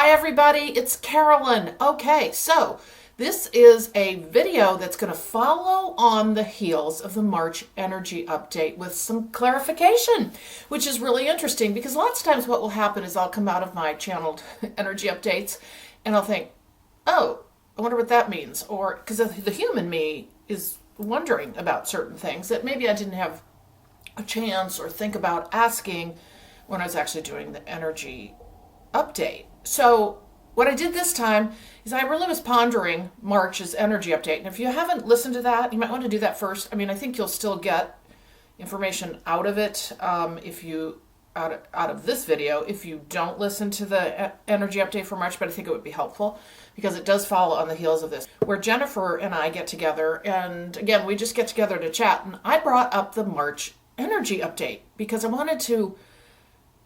Hi everybody, it's Carolyn. Okay, so this is a video that's going to follow on the heels of the March energy update with some clarification, which is really interesting because lots of times what will happen is I'll come out of my channeled energy updates and I'll think, oh, I wonder what that means. Or because the human me is wondering about certain things that maybe I didn't have a chance or think about asking when I was actually doing the energy update. So what I did this time is I really was pondering March's energy update. And if you haven't listened to that, you might want to do that first. I mean, I think you'll still get information out of it if you out of this video if you don't listen to the energy update for March, but I think it would be helpful because it does follow on the heels of this, where Jennifer and I get together, and again, we just get together to chat, and I brought up the March energy update because I wanted to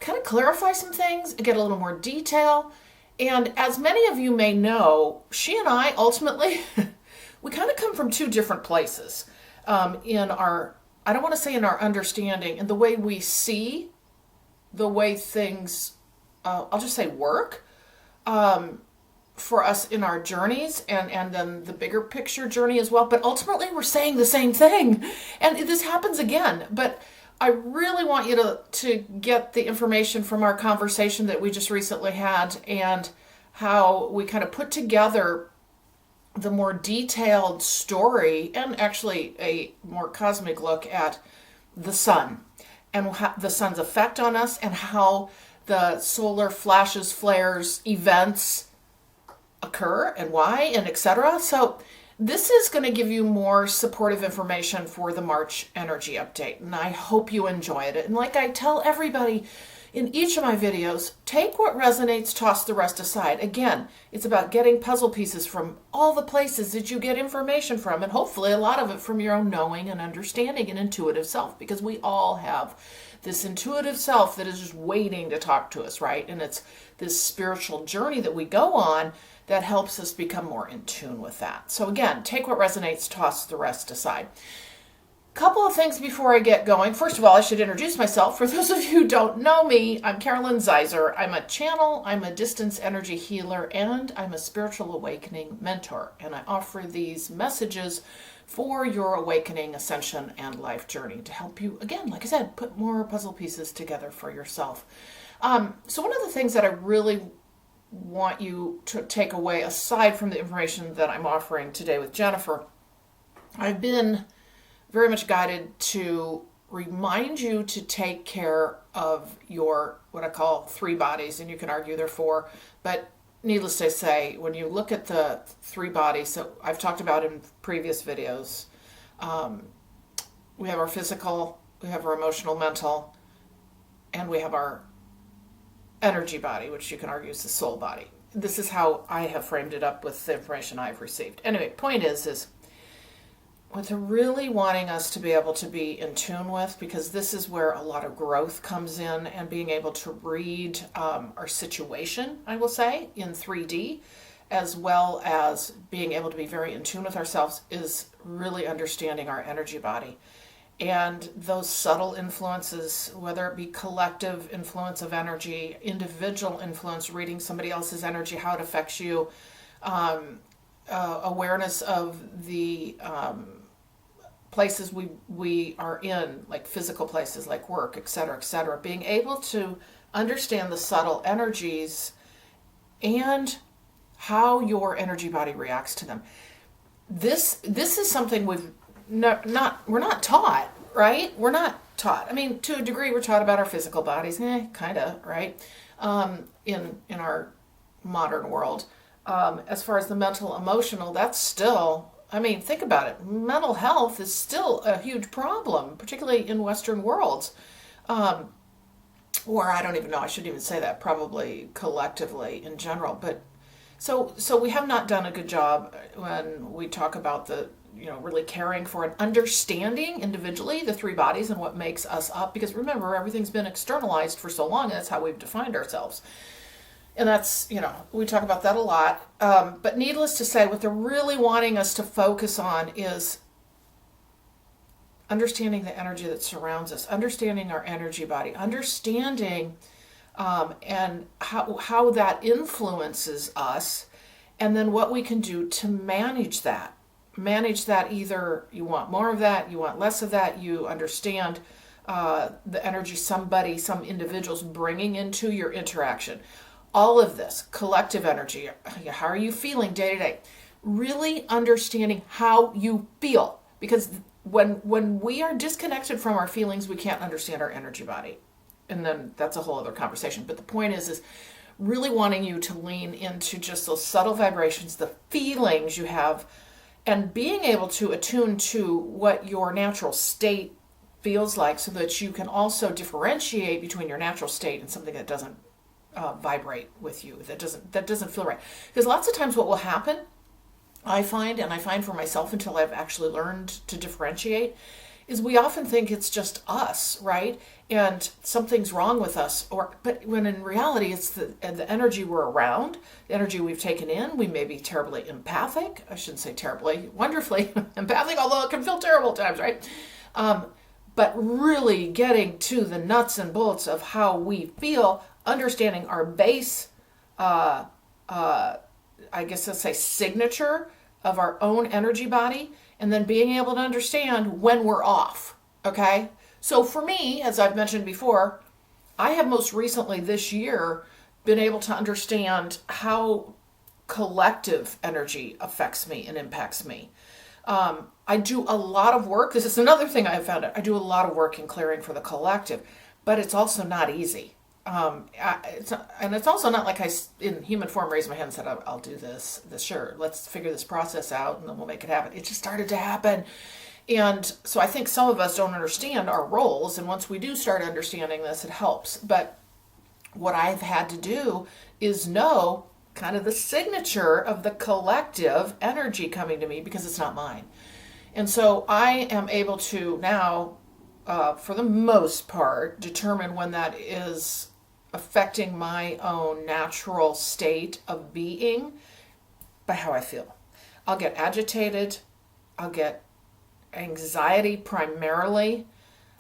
kind of clarify some things, get a little more detail. And as many of you may know, she and I ultimately, we kind of come from two different places in our, I don't want to say in our understanding and the way we see the way things, I'll just say work for us in our journeys and then the bigger picture journey as well. But ultimately we're saying the same thing. And this happens again. But I really want you to get the information from our conversation that we just recently had and how we kind of put together the more detailed story and actually a more cosmic look at the sun and the sun's effect on us and how the solar flashes, flares, events occur and why and etc. So this is going to give you more supportive information for the March energy update, and I hope you enjoyed it. And like I tell everybody in each of my videos, take what resonates, toss the rest aside. Again, it's about getting puzzle pieces from all the places that you get information from, and hopefully a lot of it from your own knowing and understanding and intuitive self, because we all have this intuitive self that is just waiting to talk to us, right? And it's this spiritual journey that we go on that helps us become more in tune with that. So again, take what resonates, toss the rest aside. Couple of things before I get going. First of all, I should introduce myself. For those of you who don't know me, I'm Carolyn Zaiser. I'm a channel, I'm a distance energy healer, and I'm a spiritual awakening mentor. And I offer these messages for your awakening, ascension, and life journey to help you, again, like I said, put more puzzle pieces together for yourself. So one of the things that I really want you to take away, aside from the information that I'm offering today with Jennifer, I've been very much guided to remind you to take care of your, what I call three bodies, and you can argue they're four, but needless to say, when you look at the three bodies that I've talked about in previous videos, we have our physical, we have our emotional, mental, and we have our energy body, which you can argue is the soul body. This is how I have framed it up with the information I've received. Anyway, point is what they're really wanting us to be able to be in tune with, because this is where a lot of growth comes in, and being able to read our situation, I will say, in 3D, as well as being able to be very in tune with ourselves, is really understanding our energy body. And those subtle influences, whether it be collective influence of energy, individual influence, reading somebody else's energy, how it affects you, awareness of the places we are in, like physical places, like work, etc., being able to understand the subtle energies and how your energy body reacts to them. This is something we're not taught, right? We're not taught. I mean, to a degree, we're taught about our physical bodies, kind of, right? In our modern world. As far as the mental, emotional, that's still, I mean, think about it. Mental health is still a huge problem, particularly in Western worlds. Or I don't even know, I shouldn't even say that, probably collectively in general. But so we have not done a good job when we talk about the, really caring for and understanding individually the three bodies and what makes us up. Because remember, everything's been externalized for so long, and that's how we've defined ourselves. And that's, we talk about that a lot. But needless to say, what they're really wanting us to focus on is understanding the energy that surrounds us, understanding our energy body, understanding and how that influences us, and then what we can do to manage that. Manage that, either you want more of that, you want less of that, you understand the energy some individuals bringing into your interaction. All of this collective energy. How are you feeling day to day? Really understanding how you feel, because when we are disconnected from our feelings, we can't understand our energy body, and then that's a whole other conversation. But the point is really wanting you to lean into just those subtle vibrations, the feelings you have, and being able to attune to what your natural state feels like, so that you can also differentiate between your natural state and something that doesn't vibrate with you, that doesn't feel right. Because lots of times what will happen, I find for myself, until I've actually learned to differentiate, is we often think it's just us, right? And something's wrong with us, but when in reality it's the energy we're around, the energy we've taken in. We may be terribly empathic. I shouldn't say terribly, wonderfully empathic, although it can feel terrible at times, right? But really getting to the nuts and bolts of how we feel, understanding our base, I guess let's say signature of our own energy body, and then being able to understand when we're off. Okay? So for me, as I've mentioned before, I have most recently this year been able to understand how collective energy affects me and impacts me. I do a lot of work. This is another thing I have found out. I do a lot of work in clearing for the collective, but it's also not easy. It's also not like I, in human form, raised my hand and said, I'll do this. Sure, let's figure this process out and then we'll make it happen. It just started to happen. And so I think some of us don't understand our roles. And once we do start understanding this, it helps. But what I've had to do is know kind of the signature of the collective energy coming to me, because it's not mine. And so I am able to now, for the most part, determine when that is affecting my own natural state of being by how I feel. I'll get agitated. I'll get anxiety primarily.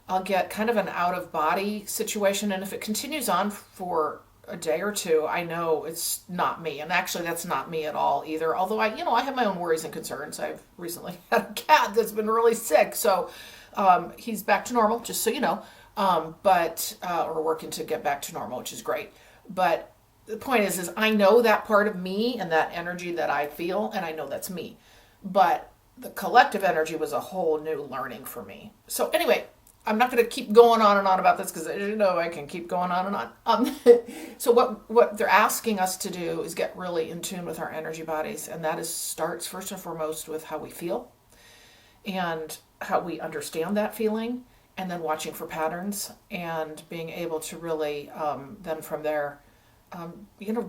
I'll get kind of an out of body situation. And if it continues on for a day or two, I know it's not me. And actually, that's not me at all either. Although I have my own worries and concerns. I've recently had a cat that's been really sick. So he's back to normal, just so you know. But we're working to get back to normal, which is great. But the point is I know that part of me and that energy that I feel, and I know that's me. But the collective energy was a whole new learning for me. So anyway, I'm not going to keep going on and on about this, because as you know, I can keep going on and on. So what they're asking us to do is get really in tune with our energy bodies, and that starts first and foremost with how we feel and how we understand that feeling, and then watching for patterns and being able to really then from there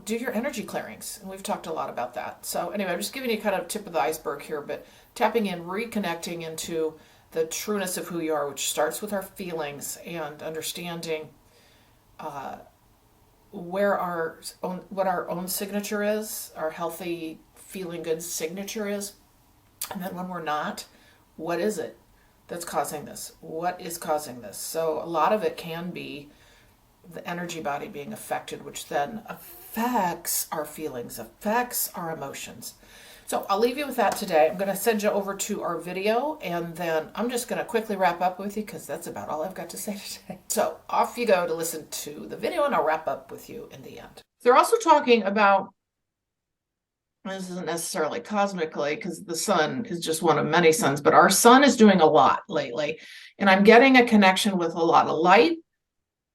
do your energy clearings. And we've talked a lot about that. So anyway, I'm just giving you kind of tip of the iceberg here, but tapping in, reconnecting into the trueness of who you are, which starts with our feelings, and understanding what our own signature is, our healthy, feeling good signature is. And then when we're not, what is it that's causing this? What is causing this? So a lot of it can be the energy body being affected, which then affects our feelings, affects our emotions. So I'll leave you with that today. I'm going to send you over to our video, and then I'm just going to quickly wrap up with you, because that's about all I've got to say today. So off you go to listen to the video, and I'll wrap up with you in the end. They're also talking about, this isn't necessarily cosmically, because the sun is just one of many suns, but our sun is doing a lot lately. And I'm getting a connection with a lot of light,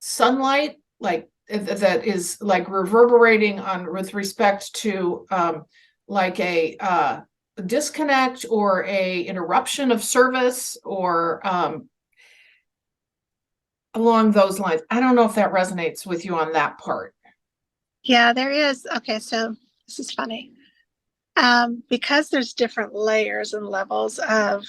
sunlight, like that is like reverberating on with respect to like a disconnect or a interruption of service, or along those lines. I don't know if that resonates with you on that part. Yeah, there is. Okay, so this is funny. Because there's different layers and levels of,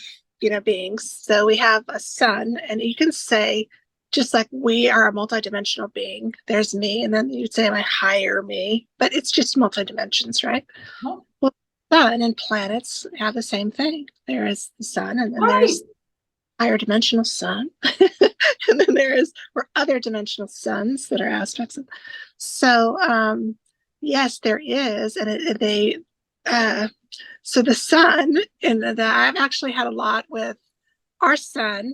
beings. So we have a sun, and you can say, just like we are a multidimensional being, there's me, and then you'd say my higher me, but it's just multidimensions, right? Oh. Well, sun and planets have the same thing. There is the sun, and then Right. there's higher dimensional sun, and then there is for other dimensional suns that are aspects of. So yes, there is, and so the sun, and I've actually had a lot with our sun,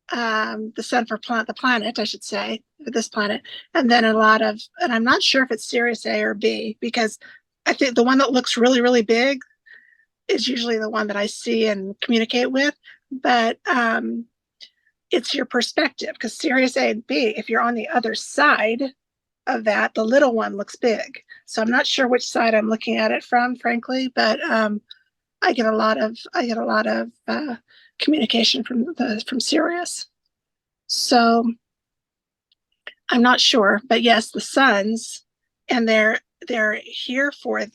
the sun for the planet, I should say, this planet, and then a lot of, and I'm not sure if it's Sirius A or B, because I think the one that looks really, really big is usually the one that I see and communicate with, but it's your perspective, because Sirius A and B, if you're on the other side of that, the little one looks big. So I'm not sure which side I'm looking at it from, frankly, but I get a lot of communication from Sirius. So I'm not sure, but yes, the suns, and they're here for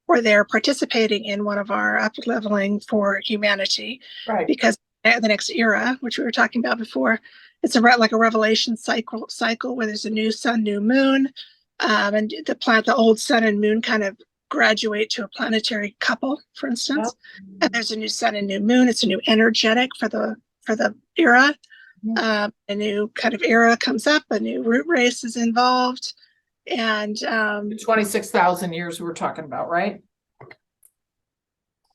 or they're participating in one of our up leveling for humanity, Right. Because the next era, which we were talking about before, it's like a revelation cycle where there's a new sun, new moon, and the old sun and moon kind of graduate to a planetary couple, for instance. Yep. And there's a new sun and new moon. It's a new energetic for the era. Mm-hmm. A new kind of era comes up. A new root race is involved, and 26,000 years we were talking about, right?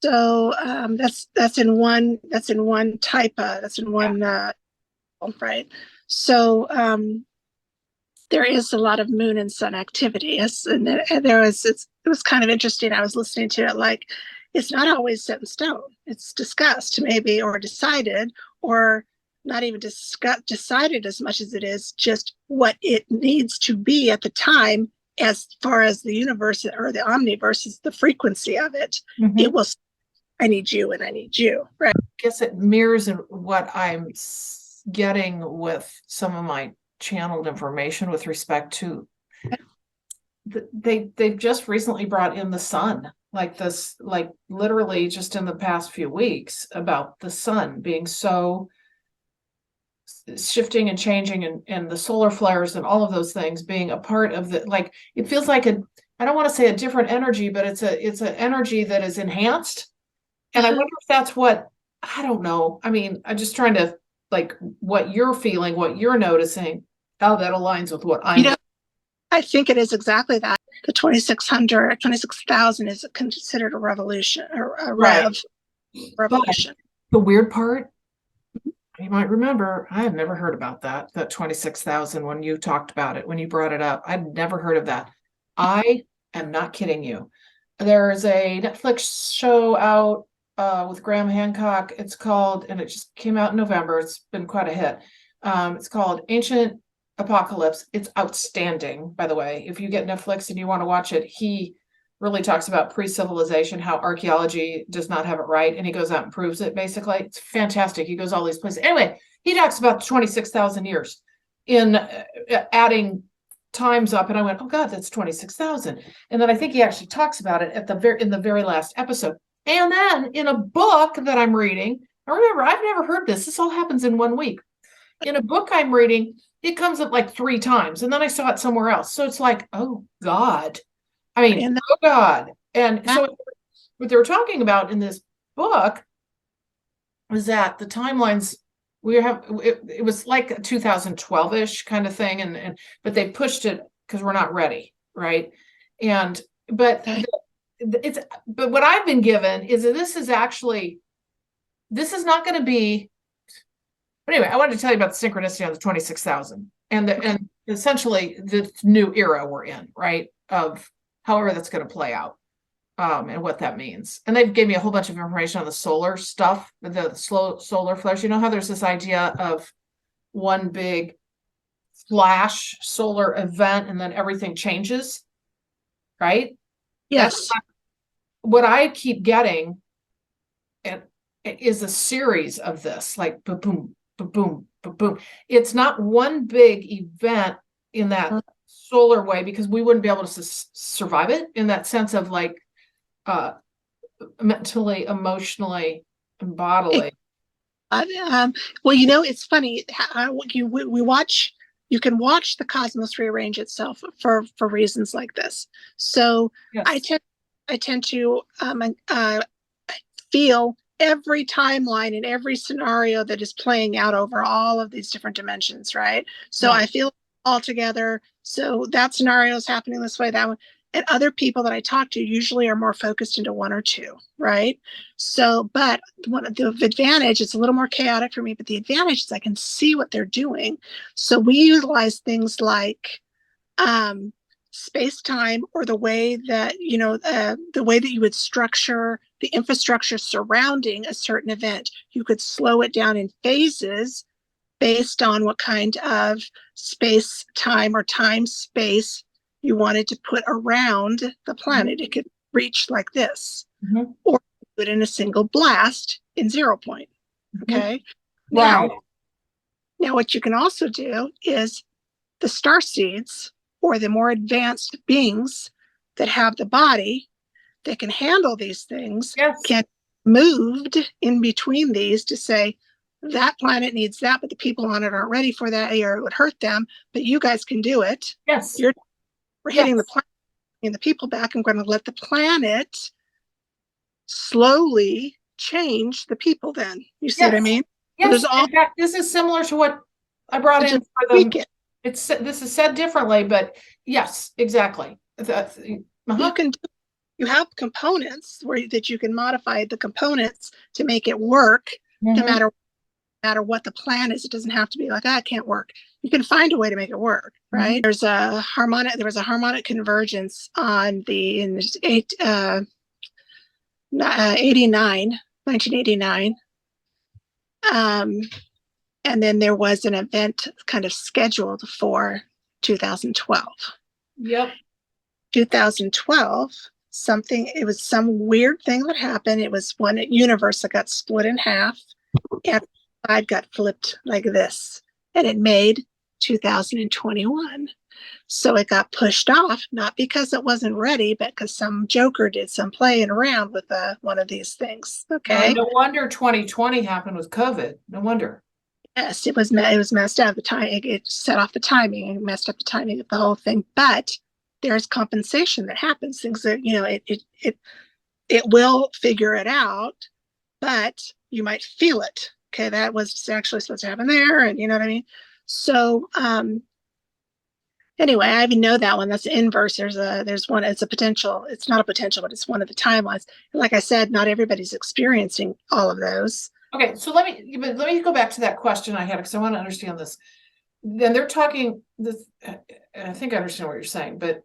So that's in one type. That's in one right. So there is a lot of moon and sun activity. Yes, and it was kind of interesting. I was listening to it, like, it's not always set in stone. It's discussed maybe, or decided, or not even decided as much as it is just what it needs to be at the time, as far as the universe or the omniverse is the frequency of it. Mm-hmm. It will, I need you and I need you, right? I guess it mirrors what I'm getting with some of my channeled information with respect to they've just recently brought in the sun, like this, like literally just in the past few weeks, about the sun being so shifting and changing, and the solar flares and all of those things being a part of the, like, it feels like I don't want to say a different energy, but it's an energy that is enhanced. And I wonder if that's what, I don't know. I mean, I'm just trying to, like, what you're feeling, what you're noticing, how that aligns with what I'm. I think it is exactly that. The 26,000 is considered a revolution, or a revolution. But the weird part, you might remember, I had never heard about that 26,000 when you talked about it, when you brought it up. I'd never heard of that. I am not kidding you. There's a Netflix show out with Graham Hancock. It's called, and it just came out in November. It's been quite a hit. It's called Ancient Apocalypse. It's outstanding, by the way. If you get Netflix and you want to watch it, he really talks about pre-civilization, how archaeology does not have it right, and he goes out and proves it, basically. It's fantastic. He goes all these places. Anyway, he talks about 26,000 years in adding times up, and I went, oh God, that's 26,000. And then I think he actually talks about it in the very last episode. And then in a book that I'm reading, I remember, I've never heard this. This all happens in 1 week. In a book I'm reading, it comes up like 3 times, and then I saw it somewhere else. So it's like, oh God. I mean, oh God. And so what they were talking about in this book was that the timelines, it was like a 2012-ish kind of thing, but they pushed it because we're not ready, right? But what I've been given is that this is not going to be. But anyway, I wanted to tell you about the synchronicity on the 26,000 and essentially the new era we're in, right? Of however that's going to play out, and what that means. And they gave me a whole bunch of information on the solar stuff, the slow solar flares. You know how there's this idea of one big flash solar event and then everything changes, right? Yes. What I keep getting is a series of this, like boom, boom, boom. It's not one big event in that solar way, because we wouldn't be able to survive it in that sense of, like, mentally, emotionally, and bodily. Well, it's funny how you can watch the cosmos rearrange itself for reasons like this. So yes. I tend to feel every timeline and every scenario that is playing out over all of these different dimensions, right? So Right. I feel all together. So that scenario is happening this way, that one. And other people that I talk to usually are more focused into one or two, right? So, but one of the advantage, it's a little more chaotic for me, but the advantage is I can see what they're doing. So we utilize things like um, space time, or the way that the way that you would structure the infrastructure surrounding a certain event. You could slow it down in phases based on what kind of space time or time space you wanted to put around the planet. It could reach like this, or put in a single blast in 0 point. Okay. Right. Now what you can also do is the star seeds, or the more advanced beings that have the body that can handle these things, Yes. can moved in between these to say that planet needs that, but the people on it aren't ready for that, or it would hurt them, but you guys can do it. Yes. We're hitting the planet and the people back. I'm going to let the planet slowly change the people. Then you see what I mean? Yes. So In fact, this is similar to what I brought in for the. This is said differently, but yes, exactly. You have components that you can modify the components to make it work, no matter what the plan is. It doesn't have to be like, it can't work. You can find a way to make it work, right? There was a harmonic convergence on in 1989. And then there was an event kind of scheduled for 2012. Yep. 2012, it was some weird thing that happened. It was one universe that got split in half, and the side got flipped like this, and it made 2021. So it got pushed off, not because it wasn't ready, but because some joker did some playing around with one of these things. Okay. No wonder 2020 happened with COVID. No wonder. Yes, it was messed up. It set off the timing and messed up the timing of the whole thing. But there's compensation that happens. Things that it will figure it out, but you might feel it. Okay, that was actually supposed to happen there, and you know what I mean. So anyway, I even know that one. That's the inverse. There's one. It's a potential. It's not a potential, but it's one of the timelines. And like I said, not everybody's experiencing all of those. Okay, so let me go back to that question I had, because I want to understand this. Then they're talking this. I think I understand what you're saying, but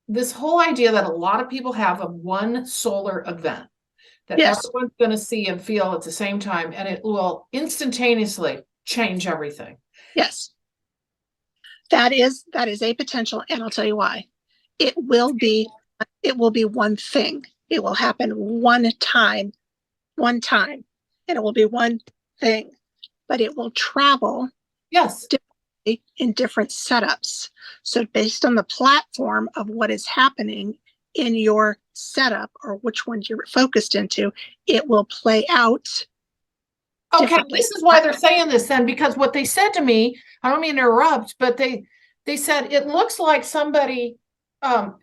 this whole idea that a lot of people have of one solar event that everyone's going to see and feel at the same time, and it will instantaneously change everything. Yes. That is a potential, and I'll tell you why. It will be one thing. It will happen one time, and it will be one thing, but it will travel differently in different setups. So based on the platform of what is happening in your setup, or which one you're focused into, it will play out. Okay, this is why they're saying this then, because what they said to me, I don't mean to interrupt, but they said it looks like somebody,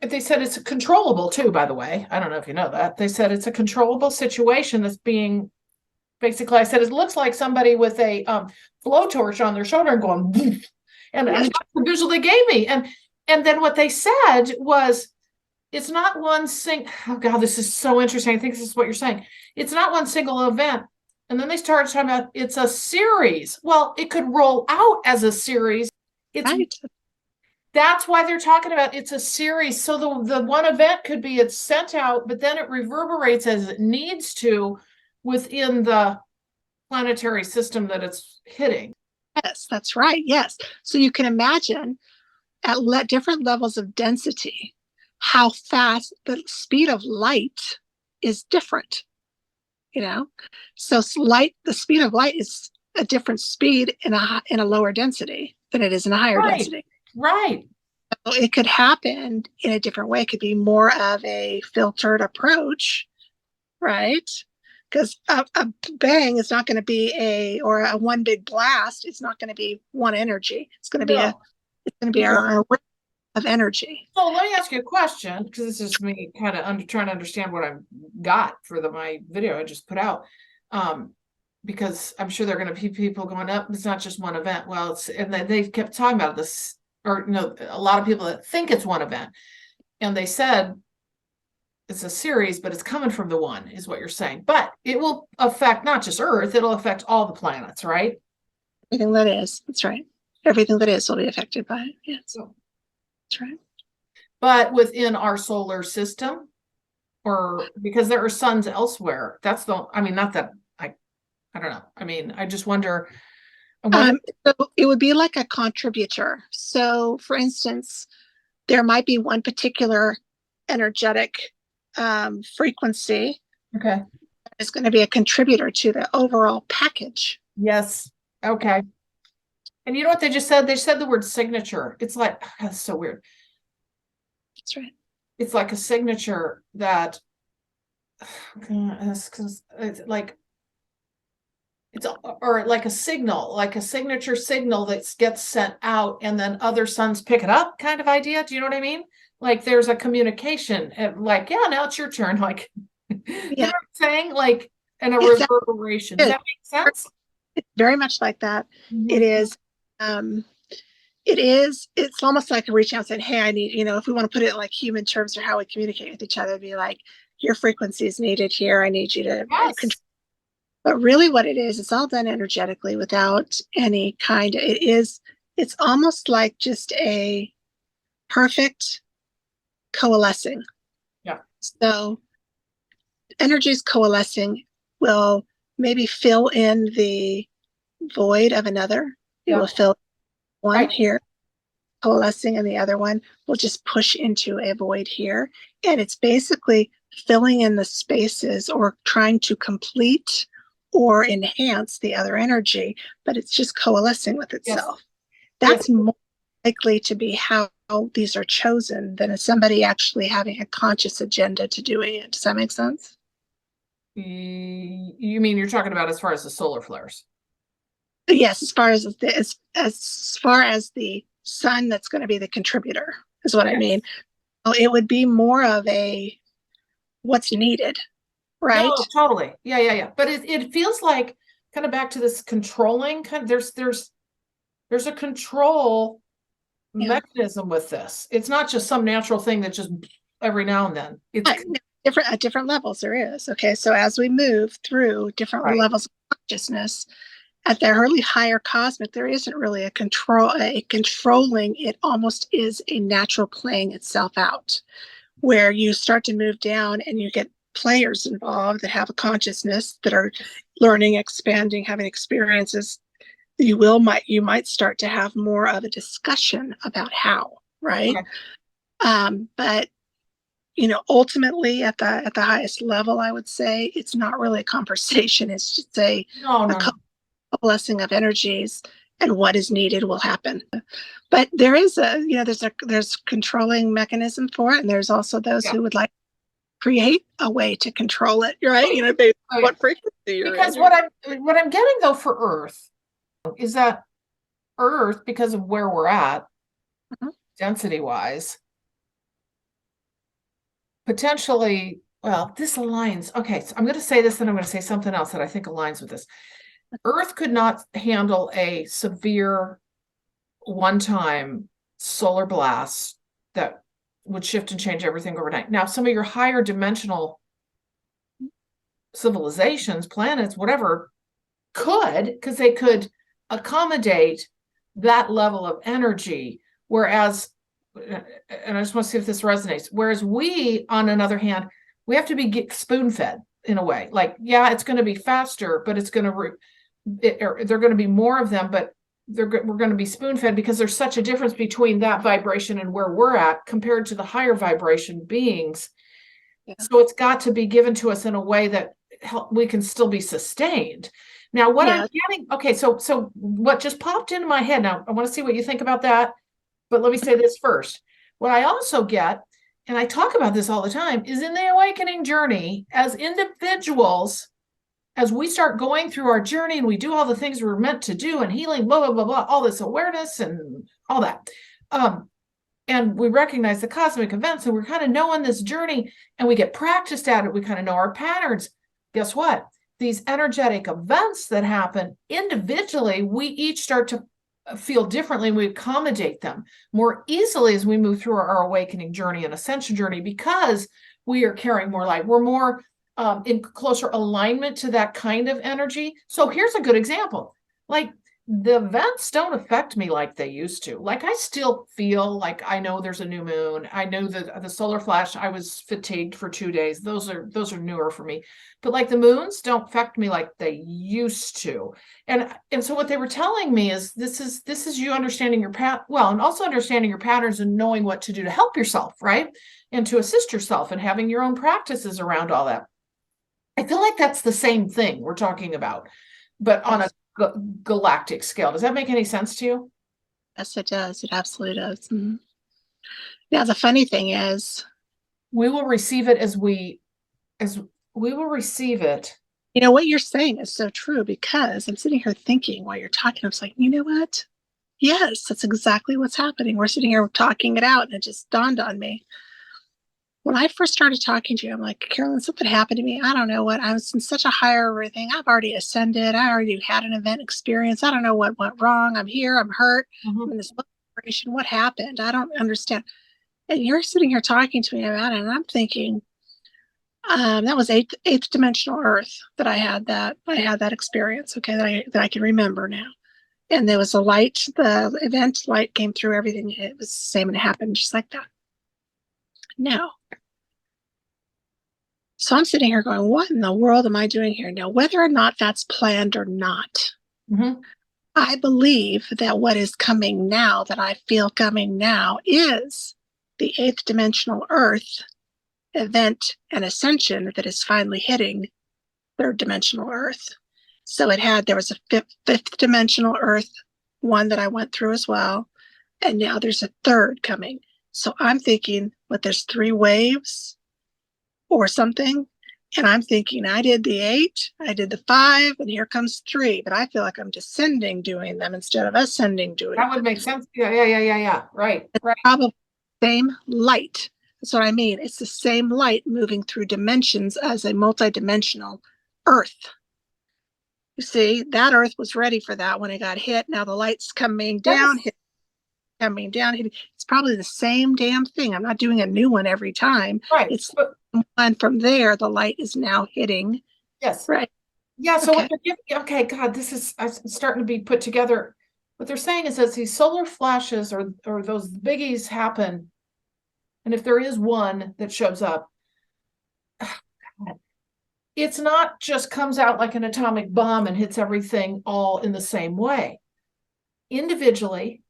they said it's controllable too, by the way. I don't know if you know that. They said it's a controllable situation that's being, basically, I said, it looks like somebody with a blowtorch on their shoulder and going, and that's the visual they gave me. And then what they said was, it's not one oh God, this is so interesting. I think this is what you're saying. It's not one single event. And then they started talking about it's a series. Well, it could roll out as a series. That's why they're talking about it's a series. So the one event could be it's sent out, but then it reverberates as it needs to within the planetary system that it's hitting. Yes, that's right. Yes. So you can imagine at different levels of density how fast the speed of light is different. So the speed of light is a different speed in a lower density than it is in a higher density. Right. So it could happen in a different way. It could be more of a filtered approach, right? Because a bang is not going to be or a one big blast. It's not going to be one energy. It's going to be a array of energy. So let me ask you a question, because this is me kind of trying to understand what I've got for my video I just put out. Because I'm sure there are going to be people going up. It's not just one event. Well, and they kept talking about this, or a lot of people that think it's one event, and they said it's a series, but it's coming from the one, is what you're saying. But it will affect not just Earth; it'll affect all the planets, right? Everything that is. That's right. Everything that is will be affected by it. Yes, So, that's right. but within our solar system, or because there are suns elsewhere. That's the. I mean, not that I don't know. I mean, I just wonder. So it would be like a contributor. So, for instance, there might be one particular energetic frequency Okay. is going to be a contributor to the overall package. Yes. Okay. And you know what they just said? They said the word signature. It's like, that's so weird. That's right. It's like a signature that, it's like, or like a signal, like a signature signal that gets sent out and then other suns pick it up kind of idea. Do you know what I mean? Like there's a communication and like, yeah, now it's your turn. Like, you know what I'm saying? Like, and a reverberation. Does that make sense? It's very much like that. Mm-hmm. It's almost like a reach out and saying, hey, I need, if we want to put it like human terms or how we communicate with each other, it'd be like, your frequency is needed here. I need you to control. But really what it is, it's all done energetically without any kind of, it's almost like just a perfect coalescing. Yeah. So energies coalescing will maybe fill in the void of another. It will fill one here, coalescing, and the other one will just push into a void here. And it's basically filling in the spaces or trying to complete or enhance the other energy, but it's just coalescing with itself. That's more likely to be how these are chosen than somebody actually having a conscious agenda to doing it. Does that make sense? You mean you're talking about as far as the solar flares? Yes, as far as the sun that's going to be the contributor is what I mean. It would be more of a what's needed, right? No, totally. Yeah. But it feels like kind of back to this controlling kind of there's a control mechanism with this. It's not just some natural thing that just every now and then. It's at different levels there is. Okay. So as we move through different levels of consciousness, at the early higher cosmic, there isn't really a controlling. It almost is a natural playing itself out, where you start to move down and you get players involved that have a consciousness, that are learning, expanding, having experiences. You might start to have more of a discussion about how, right? But ultimately at the highest level, I would say it's not really a conversation. It's just a blessing of energies, and what is needed will happen. But there is there's controlling mechanism for it, and there's also those who would like to create a way to control it, right? Based on what frequency you're because in. what I'm getting though for Earth is that Earth, because of where we're at, density wise, potentially, well, this aligns. Okay, so I'm going to say this, and I'm going to say something else that I think aligns with this. Earth could not handle a severe one-time solar blast that would shift and change everything overnight. Now, some of your higher dimensional civilizations, planets, whatever, could, because they could accommodate that level of energy. Whereas, and I just want to see if this resonates, whereas we, on another hand, we have to be spoon-fed in a way. Like, yeah, it's going to be faster, but it's going to they're going to be more of them, but we're going to be spoon-fed because there's such a difference between that vibration and where we're at compared to the higher vibration beings. So it's got to be given to us in a way that we can still be sustained. Now, what I'm getting, okay, so what just popped into my head, now I want to see what you think about that, but let me say this first. What I also get, and I talk about this all the time, is in the awakening journey, as individuals, as we start going through our journey and we do all the things we're meant to do and healing, blah, blah, blah, blah, all this awareness and all that. And we recognize the cosmic events and we're kind of knowing this journey and we get practiced at it. We kind of know our patterns. Guess what? these energetic events that happen individually, we each start to feel differently, and we accommodate them more easily as we move through our awakening journey and ascension journey, because we are carrying more light. We're more in closer alignment to that kind of energy. So here's a good example. Like, the events don't affect me like they used to. Like, I still feel like I know there's a new moon. I know that the solar flash, I was fatigued for 2 days. Those are newer for me. But like, the moons don't affect me like they used to. And so what they were telling me is, this is you understanding your and also understanding your patterns and knowing what to do to help yourself, right? And to assist yourself, and having your own practices around all that. I feel like that's the same thing we're talking about, but on a galactic scale. Does that make any sense to you? Yes, it does. It absolutely does. Mm-hmm. Now, the funny thing is, we will receive it as we will receive it. You know, what you're saying is so true, because I'm sitting here thinking while you're talking, I was like, you know what? Yes, that's exactly what's happening. We're sitting here talking it out, and it just dawned on me. When I first started talking to you, I'm like, Carolyn, something happened to me. I don't know what. I was in such a higher thing. I've already ascended. I already had an event experience. I don't know what went wrong. I'm here. I'm hurt. I'm in this vibration. What happened? I don't understand. And you're sitting here talking to me about it, and I'm thinking, that was eighth dimensional Earth that I had that experience. Okay, that I can remember now. And there was a light. The event light came through everything. It was the same, and it happened just like that. Now, so I'm sitting here going, what in the world am I doing here? Now, whether or not that's planned or not, I believe that what is coming now, that I feel coming now, is the eighth dimensional Earth event and ascension that is finally hitting third dimensional Earth. So there was a fifth dimensional Earth one that I went through as well, and now there's a third coming. So I'm thinking, there's 3 waves or something, and I'm thinking, I did the 8, I did the 5, and here comes 3, but I feel like I'm descending doing them instead of ascending doing them. That would make sense. Yeah. Right. Probably same light. That's what I mean. It's the same light moving through dimensions as a multidimensional Earth. You see, that Earth was ready for that when it got hit. Now the light's coming down, coming down. It's probably the same damn thing. I'm not doing a new one every time. Right. It's one from there. The light is now hitting. Yes. Right. Yeah. So what they're giving, okay, God, this is starting to be put together. What they're saying is that these solar flashes or those biggies happen, and if there is one that shows up, it's not just comes out like an atomic bomb and hits everything all in the same way. Individually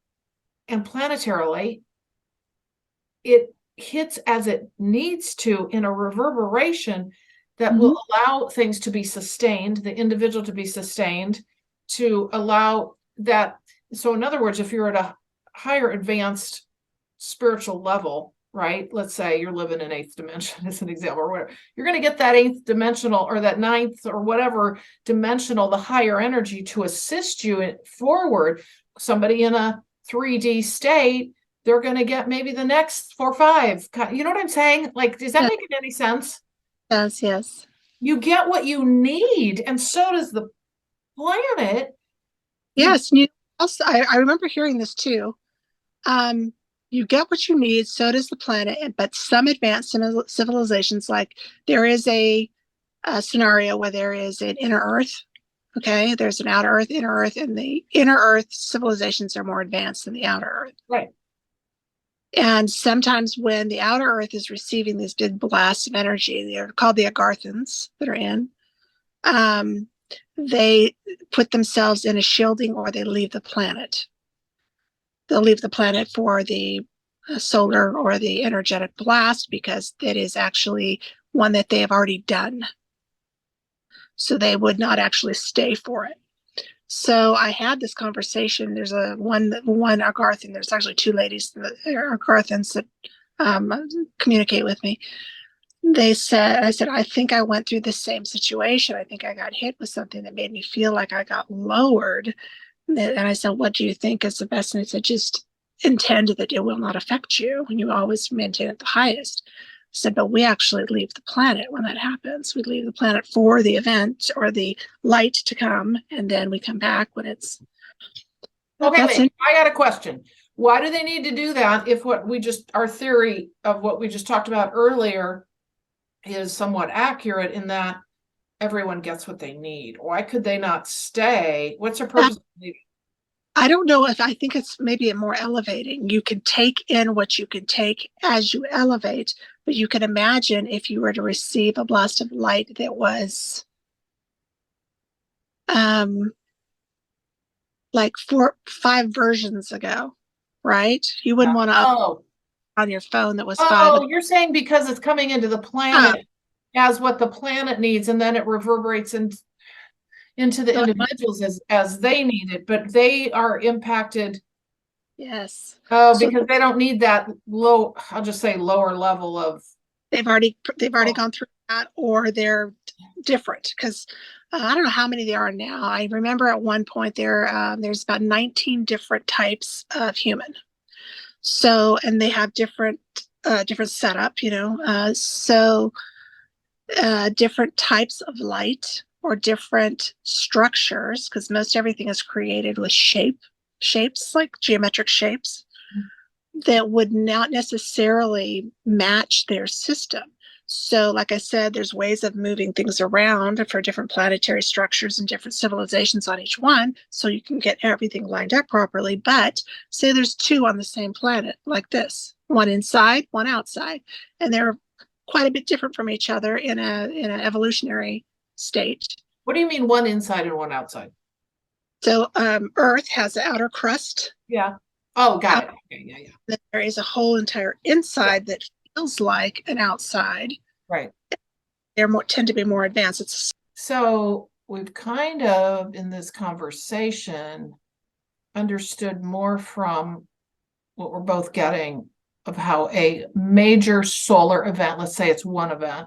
and planetarily, it hits as it needs to in a reverberation that will allow things to be sustained, the individual to be sustained, to allow that. So in other words, if you're at a higher advanced spiritual level, right? Let's say you're living in 8th dimension as an example, or whatever. You're going to get that 8th dimensional or that 9th or whatever dimensional, the higher energy to assist you forward. Somebody in a 3D state, they're going to get maybe the next 4, 5. You know what I'm saying? Like, is that making any sense? Yes. You get what you need, and so does the planet. Yes. I remember hearing this too. You get what you need, so does the planet, but some advanced civilizations, like there is a scenario where there is an inner Earth. Okay, there's an outer Earth, inner Earth, and the inner Earth civilizations are more advanced than the outer Earth. Right. And sometimes when the outer Earth is receiving these big blasts of energy, they're called the Agarthans that are in, they put themselves in a shielding, or they leave the planet. They'll leave the planet for the solar or the energetic blast, because it is actually one that they have already done. So they would not actually stay for it. So I had this conversation. There's one Agarthan. There's actually 2 ladies that are Agarthans that communicate with me. I said, I think I went through the same situation. I think I got hit with something that made me feel like I got lowered. And I said, what do you think is the best? And I said, just intend that it will not affect you, and you always maintain at the highest. said, but we actually leave the planet when that happens. We leave the planet for the event or the light to come, and then we come back when it's. Okay, wait, I got a question. Why do they need to do that if our theory of what we just talked about earlier is somewhat accurate in that everyone gets what they need? Why could they not stay? What's their purpose of leaving? I don't know if I think it's maybe more elevating. You can take in what you can take as you elevate, but you can imagine if you were to receive a blast of light that was like 5 versions ago, right? You wouldn't want to on your phone that was 5. Oh, you're saying because it's coming into the planet as what the planet needs, and then it reverberates into the individuals as they need it, but they are impacted. Yes. Oh, because they don't need that low, I'll just say lower level of. They've already gone through that, or they're different, because I don't know how many there are now. I remember at one point there's about 19 different types of human. So, and they have different setup, different types of light or different structures, because most everything is created with shapes, like geometric shapes that would not necessarily match their system. So, like I said, there's ways of moving things around for different planetary structures and different civilizations on each one, so you can get everything lined up properly. But say there's 2 on the same planet, like this, one inside, one outside, and they're quite a bit different from each other in an evolutionary state. What do you mean one inside and one outside? So Earth has an outer crust. Yeah. Oh, got it. Okay, yeah. Then there is a whole entire inside that feels like an outside. Right. They tend to be more advanced. So we've kind of, in this conversation, understood more from what we're both getting of how a major solar event, let's say it's one event,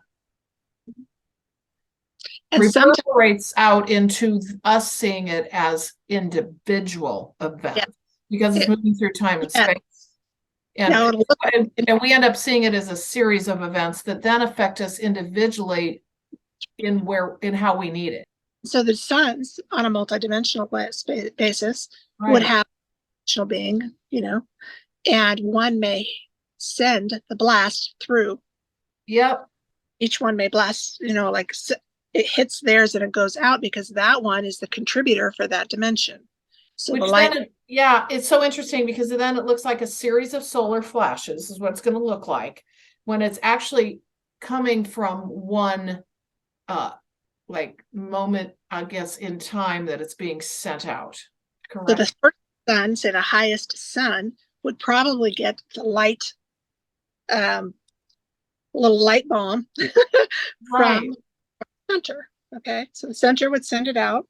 and reverberates out into us seeing it as individual events, because it's moving through time and space. And we end up seeing it as a series of events that then affect us individually in how we need it. So the suns on a multidimensional basis would have a dimensional being, and one may send the blast through. Yep. Each one may blast, like it hits theirs and it goes out, because that one is the contributor for that dimension. So the light. It's so interesting, because then it looks like a series of solar flashes is what it's going to look like when it's actually coming from one moment, I guess, in time that it's being sent out. Correct. So the first sun, say the highest sun, would probably get the light, little light bomb from the center. Okay, so the center would send it out,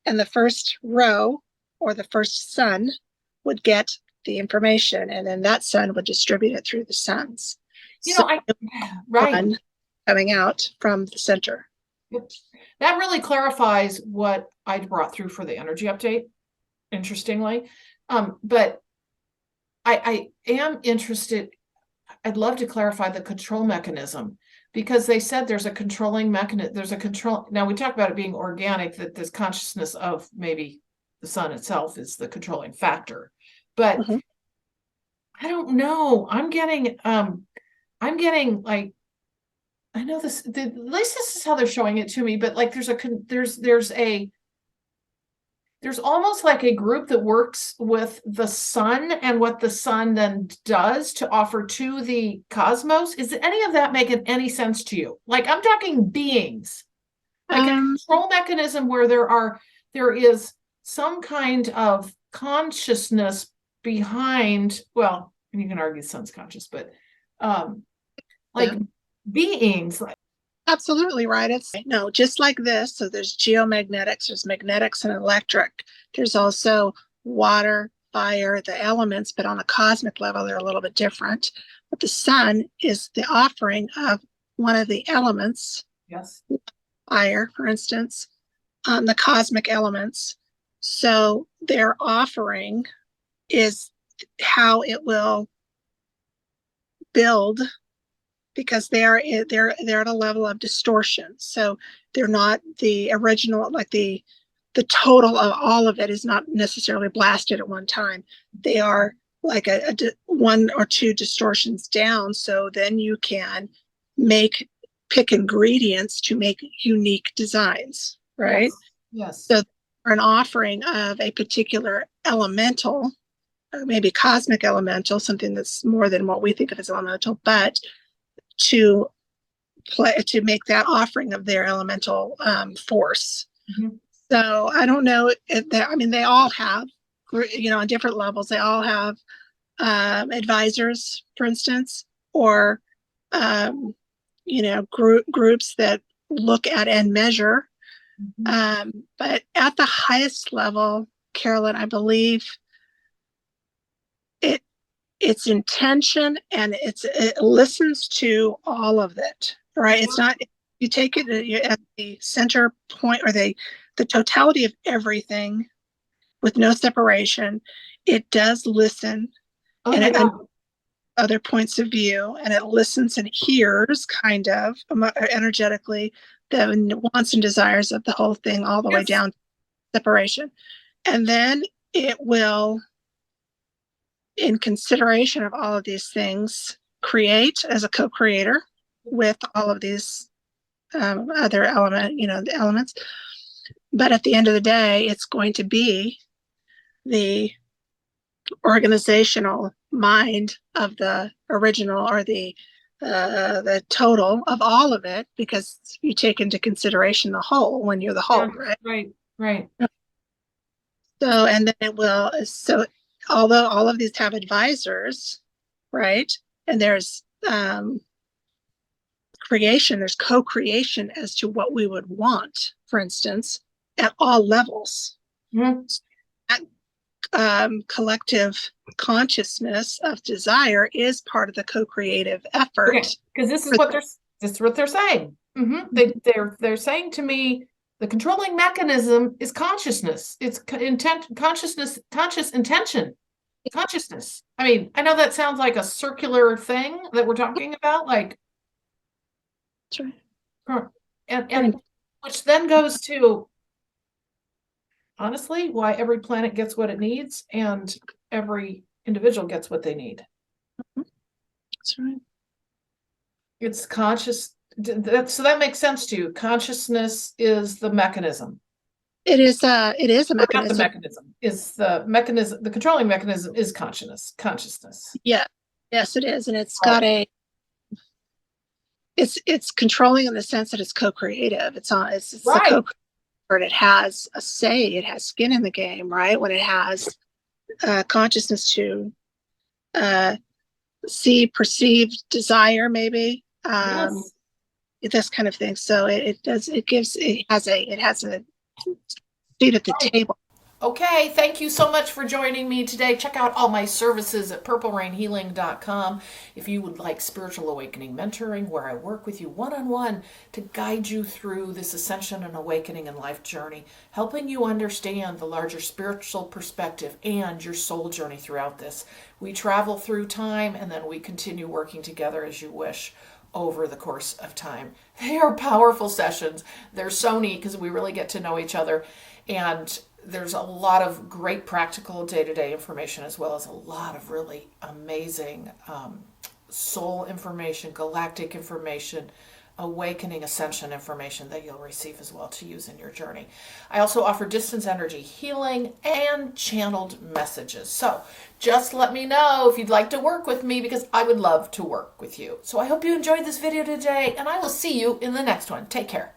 and the first row or the first sun would get the information, and then that sun would distribute it through the suns. Coming out from the center. That really clarifies what I brought through for the energy update, interestingly. But I am interested, I'd love to clarify the control mechanism, because they said there's a controlling mechanism, now we talk about it being organic, that this consciousness of maybe the sun itself is the controlling factor. But I don't know. I'm getting like, I know this, at least this is how they're showing it to me, but like there's almost like a group that works with the sun and what the sun then does to offer to the cosmos. Is any of that making any sense to you? Like, I'm talking beings, like a control mechanism where there is some kind of consciousness behind, well, you can argue the sun's conscious, but beings. Absolutely right. It's just like this. So there's geomagnetics, there's magnetics and electric. There's also water, fire, the elements, but on a cosmic level, they're a little bit different. But the sun is the offering of one of the elements. Yes. Fire, for instance, the cosmic elements. So their offering is how it will build because they're at a level of distortion. So they're not the original, like the total of all of it is not necessarily blasted at one time. They are like one or two distortions down. So then you can pick ingredients to make unique designs, right? Yes. So an offering of a particular elemental, maybe cosmic elemental, something that's more than what we think of as elemental, but to make that offering of their elemental force. Mm-hmm. So I don't know I mean, they all have, on different levels, they all have advisors, for instance, or groups that look at and measure. Mm-hmm. But at the highest level, Carolyn, I believe its intention and it listens to all of it, right? It's not, you take it at the center point, or the totality of everything with no separation. It does listen, Oh, and yeah. other points of view, and it listens and hears kind of energetically the wants and desires of the whole thing, all the way Yes. down to separation. And then it will, in consideration of all of these things, create as a co-creator with all of these other the elements. But at the end of the day, it's going to be the organizational mind of the original, or the total of all of it, because you take into consideration the whole when you're the whole, right? Right. So, and then it will, so although all of these have advisors, right? And there's there's co-creation as to what we would want, for instance, at all levels. Mm-hmm. That collective consciousness of desire is part of the co-creative effort. Okay, because this is what they're saying. Mm-hmm. They're saying to me, the controlling mechanism is consciousness. It's conscious intention, consciousness. I mean, I know that sounds like a circular thing that we're talking about, like, That's right. and which then goes to, honestly, why every planet gets what it needs and every individual gets what they need. That's right. It's conscious. So that makes sense to you. Consciousness is the mechanism. It is a mechanism. Not the mechanism. Is the mechanism. The controlling mechanism is consciousness. Yeah. Yes, it is. And it's got it's controlling in the sense that it's co-creative. It's right. a co-creator. It has a say. It has skin in the game, right? When it has consciousness to see, perceive, desire, maybe. Yes. This kind of thing. So it has a seat at the table. Okay, thank you so much for joining me today. Check out all my services at purplerainhealing.com if you would like spiritual awakening mentoring, where I work with you one-on-one to guide you through this ascension and awakening and life journey, helping you understand the larger spiritual perspective and your soul journey throughout this. We travel through time, and then we continue working together as you wish over the course of time. They are powerful sessions. They're so neat because we really get to know each other, and there's a lot of great practical day-to-day information, as well as a lot of really amazing soul information, galactic information, awakening, ascension information that you'll receive as well to use in your journey. I also offer distance energy healing and channeled messages. So just let me know if you'd like to work with me, because I would love to work with you. So I hope you enjoyed this video today, and I will see you in the next one. Take care.